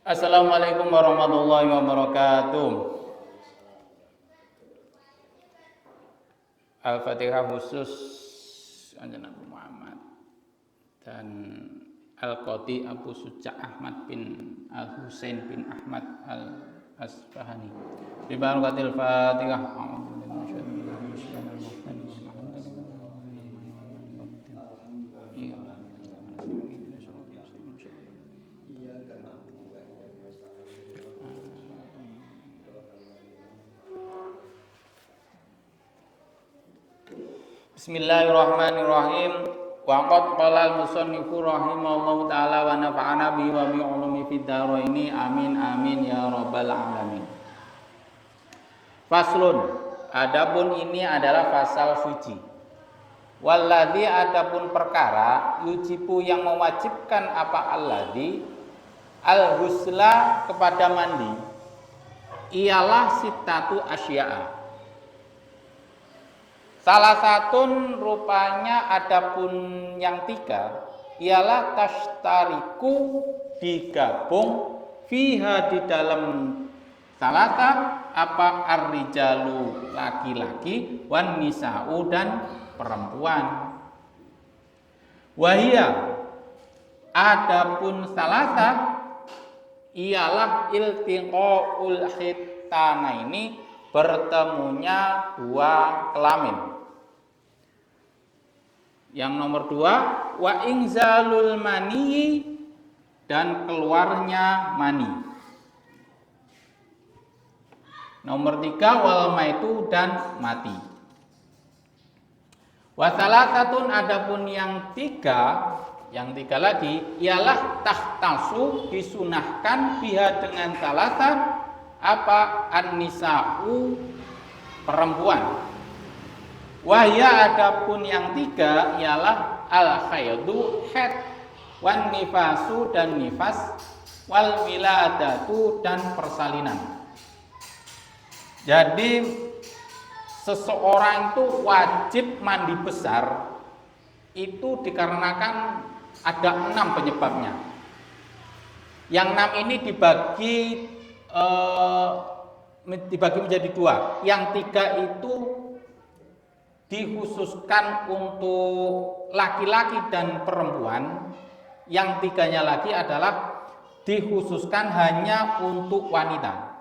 Assalamualaikum warahmatullahi wabarakatuh. Al-Fatihah khusus Anjana Nabi Muhammad dan Al-Qadi Abu Suja Ahmad bin Al-Husain bin Ahmad Al-Asfahani. Bi barakatil Fatihah. Bismillahirrahmanirrahim. Wa qad qala al-musannifu rahimahullahu taala wa nafa'ana bihi wa bi ulumi fid dharaini amin amin ya rabbal alamin. Faslun, adapun ini adalah pasal suci. Walladzi, adapun perkara yujibu yang mewajibkan apa alladzi al-husla kepada mandi ialah sittatu asya'a. Salah satu rupanya adapun yang tiga ialah tashtariku digabung fiha di dalam salasa apa ar-rijalu laki-laki wan nisa'u dan perempuan. Wahia adapun salasa ialah iltiqaul khitanaini bertemunya dua kelamin. Yang nomor dua, wa inzalul mani dan keluarnya mani. Nomor tiga, wal maitu dan mati. Wa salasatun adapun yang tiga lagi ialah tahtasu disunahkan biha dengan salasa apa an-nisa'u perempuan. Wahya adapun yang tiga ialah al-khaydu haid wan nifasu dan nifas wal wiladatu dan persalinan. Jadi seseorang itu wajib mandi besar itu dikarenakan ada 6 penyebabnya. Yang 6 ini dibagi menjadi 2. Yang 3 itu dikhususkan untuk laki-laki dan perempuan. Yang 3-nya lagi adalah dikhususkan hanya untuk wanita.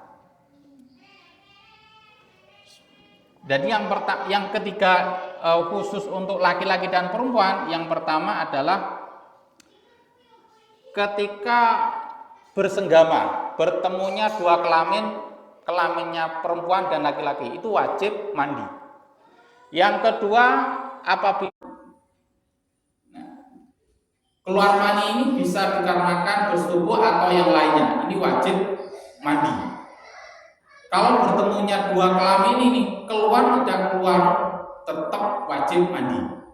Jadi yang ketiga khusus untuk laki-laki dan perempuan. Yang pertama adalah ketika bersenggama, bertemunya dua kelaminnya perempuan dan laki-laki, itu wajib mandi. Yang kedua, apabila keluar mani ini bisa dikarenakan bersetubuh atau yang lainnya, ini wajib mandi. Kalau bertemunya dua kelamin ini keluar tidak keluar, tetap wajib mandi.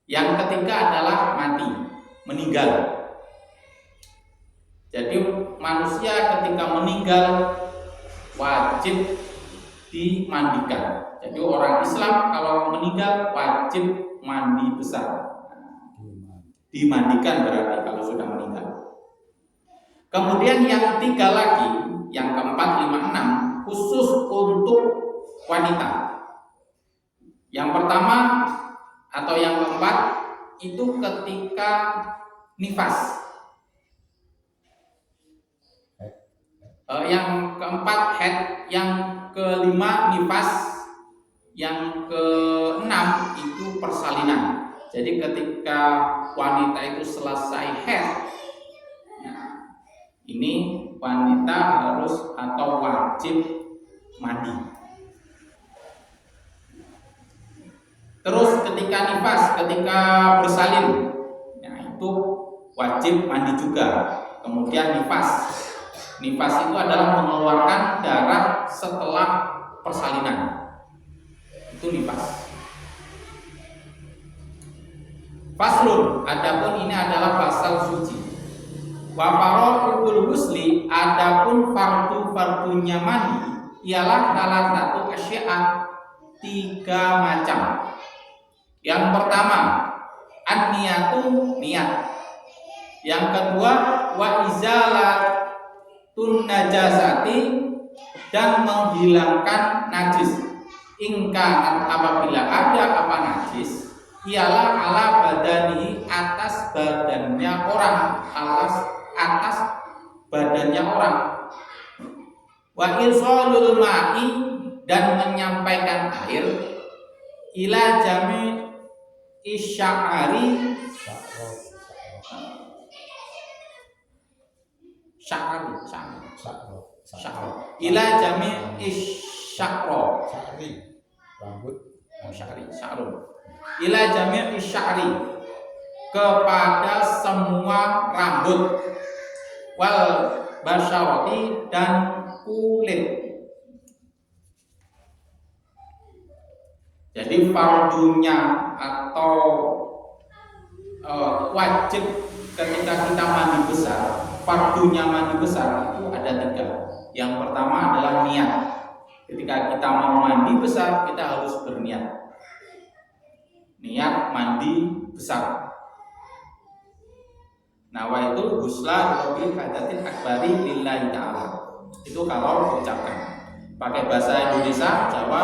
Yang ketiga adalah mati, meninggal. Jadi manusia ketika meninggal wajib dimandikan. Jadi orang Islam kalau meninggal wajib mandi besar. Dimandikan berarti kalau sudah meninggal. Kemudian yang 3 lagi, yang keempat, 5, 6 khusus untuk wanita. Yang pertama atau yang keempat itu ketika nifas. Yang keempat haid, yang kelima nifas, yang keenam itu persalinan. Jadi ketika wanita itu selesai haid, ini wanita harus atau wajib mandi. Terus ketika nifas, ketika bersalin, itu wajib mandi juga. Kemudian nifas itu adalah mengeluarkan darah setelah persalinan. Itu nifas. Faslun, adapun ini adalah pasal suci. Wa fara'idul husli, adapun fardu-fardunya mandi ialah salah satu asya'a, 3 macam. Yang pertama, an-niyatu, niat. Yang kedua, wa izalatul tun najasati dan menghilangkan najis. Ingkar apabila ada apa najis, ialah ala badani atas badannya orang, atas badannya orang. Wa irsalul ma'i dan menyampaikan air ila jami isya'ari ila jami isya'ro rambut sya'run ila jami isya'ri kepada semua rambut wal basyarati dan kulit. Jadi fardunya atau wajib ketika kita mandi besar, fardunya mandi besar itu ada 3. Yang pertama adalah niat. Ketika kita mau mandi besar, kita harus berniat. Niat mandi besar. Nawa itu husla robi hadatin akbari lillahi ta'ala. Itu kalau ucapkan. Pakai bahasa Indonesia, Jawa,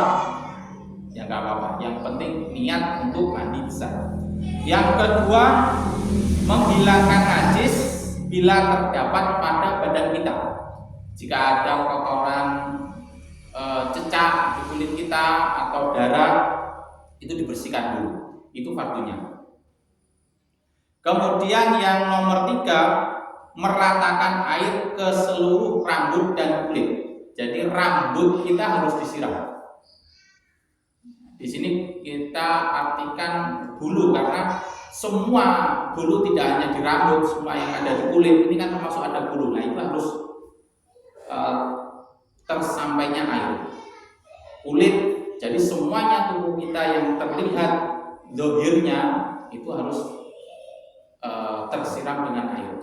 ya nggak apa-apa. Yang penting niat untuk mandi besar. Yang kedua, menghilangkan najis bila terdapat pada badan kita. Jika ada kotoran cecak di kulit kita atau darah, itu dibersihkan dulu. Itu fardunya. Kemudian yang nomor 3, meratakan air ke seluruh rambut dan kulit. Jadi rambut kita harus disiram. Di sini kita artikan bulu karena semua bulu tidak hanya di rambut, semua yang ada di kulit ini kan termasuk ada bulu. Nah itu harus tersampainya air. Kulit, jadi semuanya tubuh kita yang terlihat zahirnya itu harus tersiram dengan air.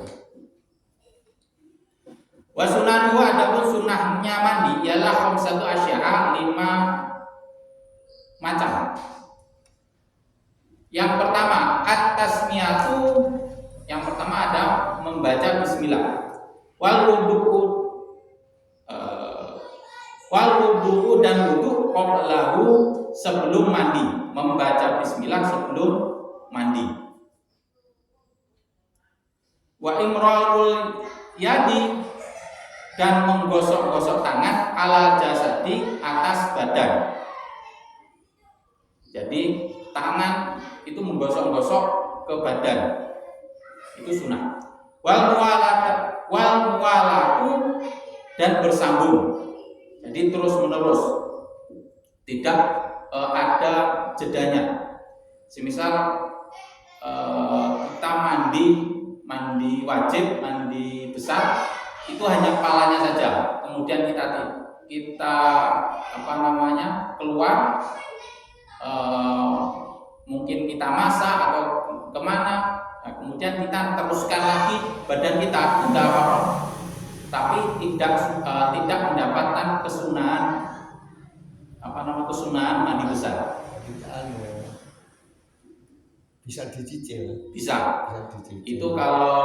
Wa sunanuhu adapun sunnahnya mandi ialah khamsatu asya'a 5 macam. Yang pertama at-tasmiyatu, yang pertama ada membaca bismillah. Wal wudu'u dan wudu' qablahu sebelum mandi, membaca bismillah sebelum mandi. Wa imrarul yadi dan menggosok-gosok tangan ala jasadi atas badan. Jadi tangan itu menggosok-gosok ke badan, itu sunnah. Wal muwalatu dan bersambung. Jadi terus menerus, tidak ada jedanya. Semisal kita mandi wajib, mandi besar, itu hanya kepalanya saja. Kemudian kita keluar, mungkin kita masak atau kemana, nah, kemudian kita teruskan lagi badan kita, tidak apa-apa. Tapi tidak mendapatkan kesunahan kesunahan mandi besar. Bisa dicicil. Bisa dicicil. Itu kalau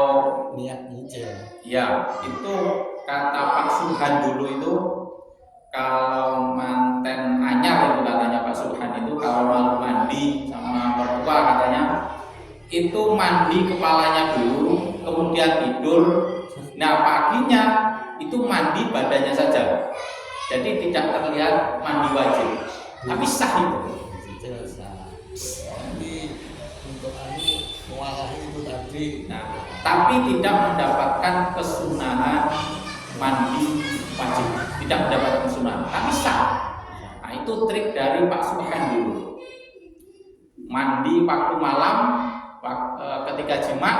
niat nyicil. Ya, itu kata Pak Subhan dulu itu, kalau manten anyar itu katanya Pak Subhan itu kalau mau mandi sama mertua katanya itu mandi kepalanya dulu, kemudian tidur. Nah paginya itu mandi badannya saja. Jadi tidak terlihat mandi wajib, tapi sah itu. Jadi untuk mualah itu tadi. Nah, tapi tidak mendapatkan kesunahan mandi wajib, tidak mendapatkan kesunahan, tapi sah. Nah itu trik dari Pak Subhan dulu. Mandi waktu malam, ketika jima,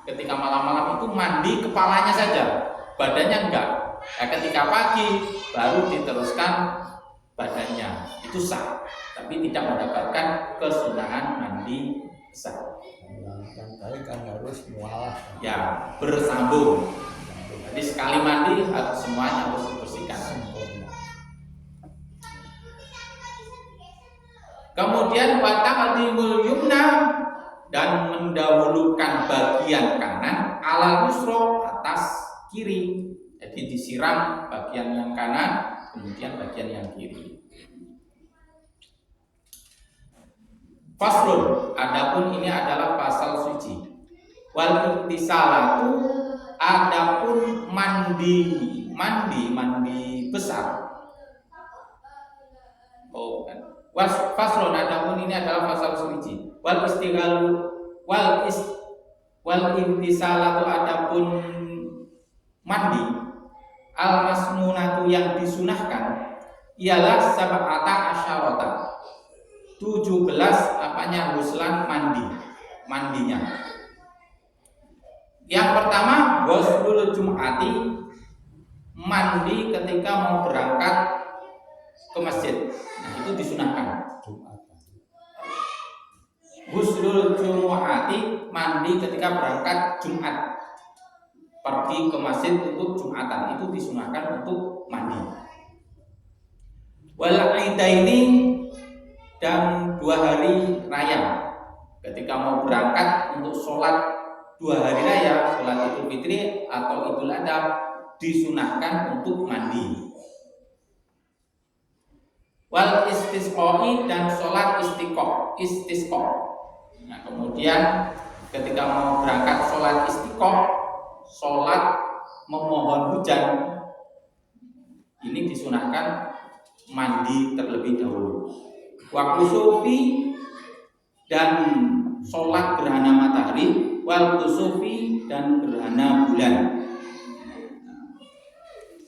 ketika malam-malam itu mandi kepalanya saja, badannya enggak. Nah, ketika pagi baru diteruskan badannya, itu sah, tapi tidak mendapatkan kesunahan mandi besar. Yang baik kan harus mualah. Ya, bersambung. Jadi sekali mandi semuanya harus dibersihkan. Kemudian wataqdimul yumna dan mendahulukan bagian kanan ala yusra atas kiri. Jadi disiram bagian yang kanan, kemudian bagian yang kiri. Faslun, adapun ini adalah pasal suci. Wal intisalatu, adapun mandi besar. Oh, bukan. Faslun, adapun ini adalah pasal suci. Wal intisalatu, adapun mandi al masnunatu yang disunahkan ialah sab'ata asyarata, 17 apanya huslan mandinya. Yang pertama ghuslul jum'ati, mandi ketika mau berangkat ke masjid. Nah, itu disunahkan. Ghuslul jum'ati, mandi ketika berangkat Jumat, pergi ke masjid untuk Jumatan, itu disunahkan untuk mandi. Wal idaini, dan 2 hari raya, ketika mau berangkat untuk sholat 2 hari raya, sholat Idul Fitri atau Idul Adha, disunahkan untuk mandi. Wal istisqai, dan sholat istisqa. Nah, kemudian ketika mau berangkat sholat istisqa, sholat memohon hujan, ini disunahkan mandi terlebih dahulu. Waktu sufi, dan sholat gerhana matahari, wal kusufi, dan gerhana bulan.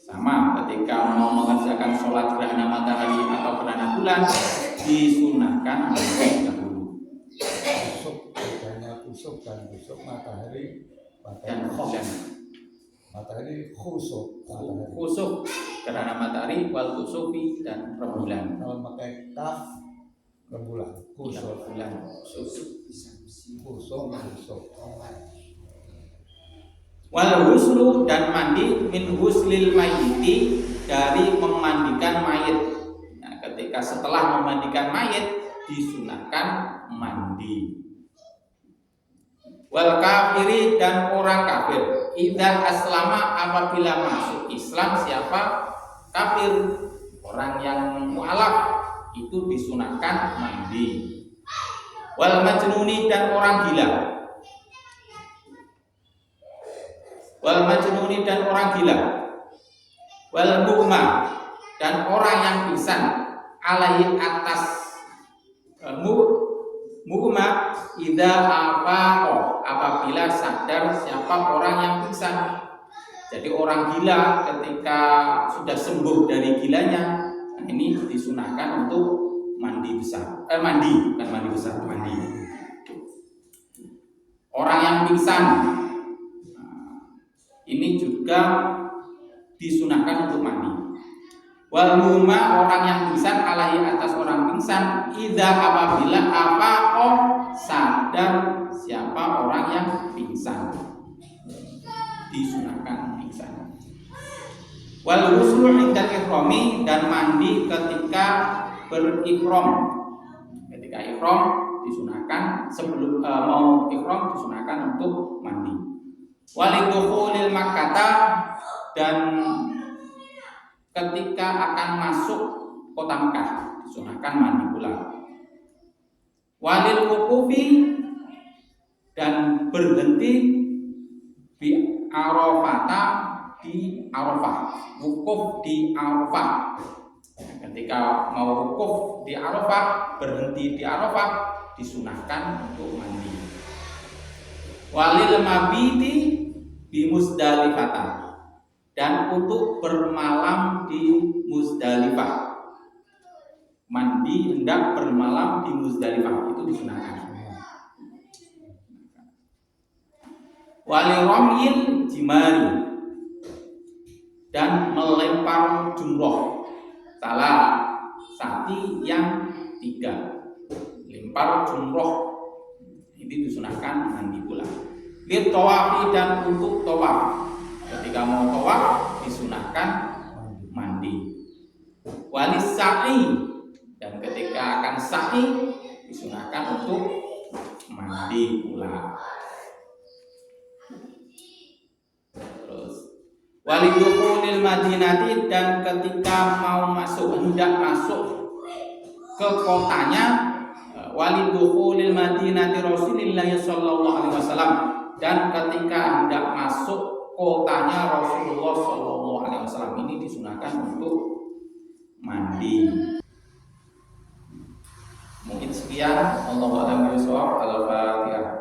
Sama, ketika mau mengerjakan sholat gerhana matahari atau gerhana bulan, disunahkan terlebih dahulu. Kusuk dan kusuk matahari Dan bulan. Matahari khusuk gerhana matahari, wal kusufi, dan rembulan. Kalau pakai kaf rembulan, khusuk bulan. khusuk. Wal huslu, dan mandi min huslil mayyiti, dari memandikan mayit. Nah, ketika setelah memandikan mayit disunahkan mandi. Wal kafiri, dan orang kafir, idza aslama, apabila masuk Islam siapa kafir, orang yang mu'alaf, itu disunahkan mandi. Wal majnuni, dan orang gila. Wal majnuni, dan orang gila. Wal mughma, dan orang yang pingsan, alaihi atas mughma idza afaqo, apabila sadar siapa orang yang pingsan. Jadi orang gila ketika sudah sembuh dari gilanya, ini disunahkan untuk mandi besar. Mandi. Orang yang pingsan, ini juga disunahkan untuk mandi. Wal muma, orang yang pingsan, alaihi atas orang pingsan, idza apabila afaqo, sadar siapa orang yang pingsan, disunahkan pingsan. Wal ghuslu inda ihrami, dan mandi ketika berihram. Ketika ihram disunahkan, sebelum mau ihram disunahkan untuk mandi. Walidukhulil Makkah, dan ketika akan masuk kota Mekah disunahkan mandi pula. Walil wuqufi, dan berhenti di Arafah, di Arafah, wukuf di Arafah. Ketika mau wukuf di Arafah, berhenti di Arafah, disunahkan untuk mandi. Walil mabiti di Muzdalifah, dan untuk bermalam di Muzdalifah, mandi hendak bermalam di Muzdalifah, itu disunahkan. Walil ramyil jimari, dan melempar jumroh, salah sati yang 3, lempar jumroh, ini disunahkan mandi pula. Lit tawafi, dan untuk tawaf, ketika mau tawaf disunahkan mandi. Walis sa'i, dan ketika akan sa'i disunahkan untuk mandi pula. Terus walidukhulil madinati, dan ketika mau masuk, hendak masuk ke kotanya, walidukhulil madinati Rasulillah sallallahu alaihi wasallam, dan ketika hendak masuk kotanya Rasulullah sallallahu alaihi wasallam. Ini disunahkan untuk mandi. Mungkin sekian. Allahu a'lam bishawab. Al-Fatihah.